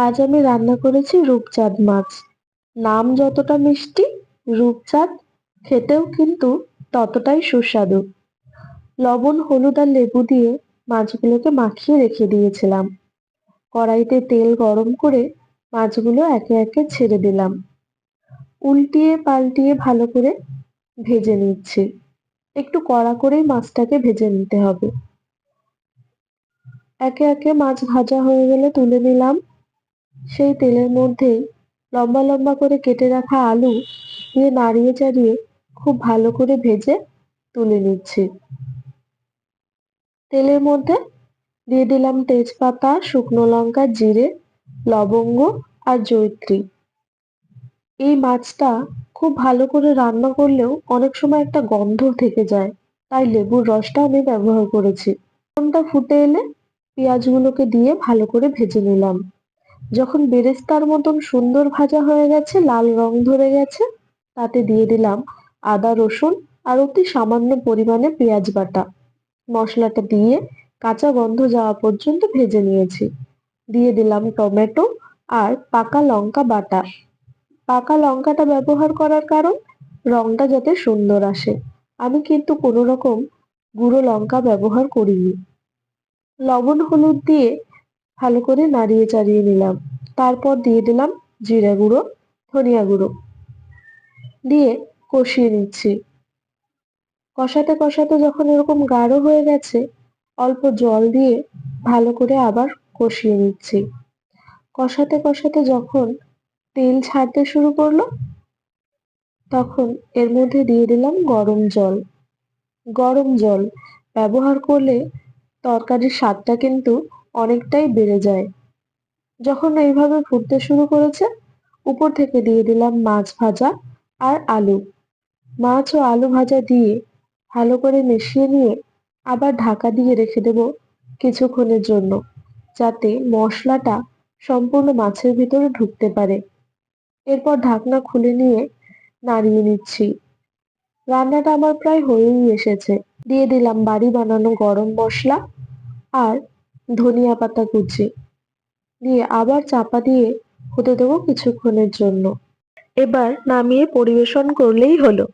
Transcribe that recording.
আজ আমি রান্না করেছি রূপচাঁদ মাছ। নাম যতটা মিষ্টি, রূপচাঁদ খেতেও কিন্তু ততটাই সুস্বাদু। লবণ, হলুদ আর লেবু দিয়ে মাছগুলোকে মাখিয়ে রেখে দিয়েছিলাম। কড়াইতে তেল গরম করে মাছগুলো একে একে ছেড়ে দিলাম। উল্টিয়ে পাল্টিয়ে ভালো করে ভেজে নিচ্ছি। একটু কড়া করেই মাছটাকে ভেজে নিতে হবে। একে একে মাছ ভাজা হয়ে গেলে তুলে নিলাম। সেই তেলের মধ্যেই লম্বা লম্বা করে কেটে রাখা আলু দিয়ে নাড়িয়ে চাড়িয়ে খুব ভালো করে ভেজে তুলে নিচ্ছি। তেলের মধ্যে দিয়ে দিলাম তেজপাতা, শুকনো লঙ্কা, জিরে, লবঙ্গ আর জয়িত্রী। এই মাছটা খুব ভালো করে রান্না করলেও অনেক সময় একটা গন্ধ থেকে যায়, তাই লেবুর রসটা আমি ব্যবহার করেছি। ফোড়নটা ফুটে এলে পেঁয়াজগুলোকে দিয়ে ভালো করে ভেজে নিলাম। যখন বেরেস্তার মতন সুন্দর ভাজা হয়ে গেছে, লাল রং ধরে গেছে, তাতে দিয়ে দিলাম আদা, রসুন আর অতি সামান্য পরিমাণে পেঁয়াজ বাটা। মশলাটা দিয়ে কাঁচা গন্ধ যাওয়া পর্যন্ত ভেজে নিয়েছি। দিয়ে দিলাম টমেটো আর পাকা লঙ্কা বাটা। পাকা লঙ্কাটা ব্যবহার করার কারণ রংটা যাতে সুন্দর আসে। আমি কিন্তু কোনো রকম গুঁড়ো লঙ্কা ব্যবহার করিনি। লবণ, হলুদ দিয়ে ভালো করে নাড়িয়ে চাড়িয়ে নিলাম। তারপর দিয়ে দিলাম জিরে গুঁড়ো, ধনিয়া গুঁড়ো দিয়ে কষিয়ে নিচ্ছি। কষাতে কষাতে যখন এরকম গাঢ় হয়ে গেছে, অল্প জল দিয়ে ভালো করে আবার কষিয়ে নিচ্ছি। কষাতে কষাতে যখন তেল ছাড়তে শুরু করলো, তখন এর মধ্যে দিয়ে দিলাম গরম জল। গরম জল ব্যবহার করলে তরকারির স্বাদটা কিন্তু অনেকটাই বেড়ে যায়। যখন এইভাবে ফুটতে শুরু করেছে, উপর থেকে দিয়ে দিলাম মাছ ভাজা আর আলু। মাছ ও আলু ভাজা দিয়ে ভালো করে মিশিয়ে নিয়ে আবার ঢাকা দিয়ে রেখে দেব কিছুক্ষণের জন্য, যাতে মশলাটা সম্পূর্ণ মাছের ভিতরে ঢুকতে পারে। এরপর ঢাকনা খুলে নিয়ে নাড়িয়ে নিচ্ছি। রান্নাটা আমার প্রায় হয়েই এসেছে। দিয়ে দিলাম বাড়ি বানানো গরম মশলা আর ধনিয়া পাতা কুচি দিয়ে আবার চাপা দিয়ে হতে দেবো কিছুক্ষণের জন্য। এবার নামিয়ে পরিবেশন করলেই হলো।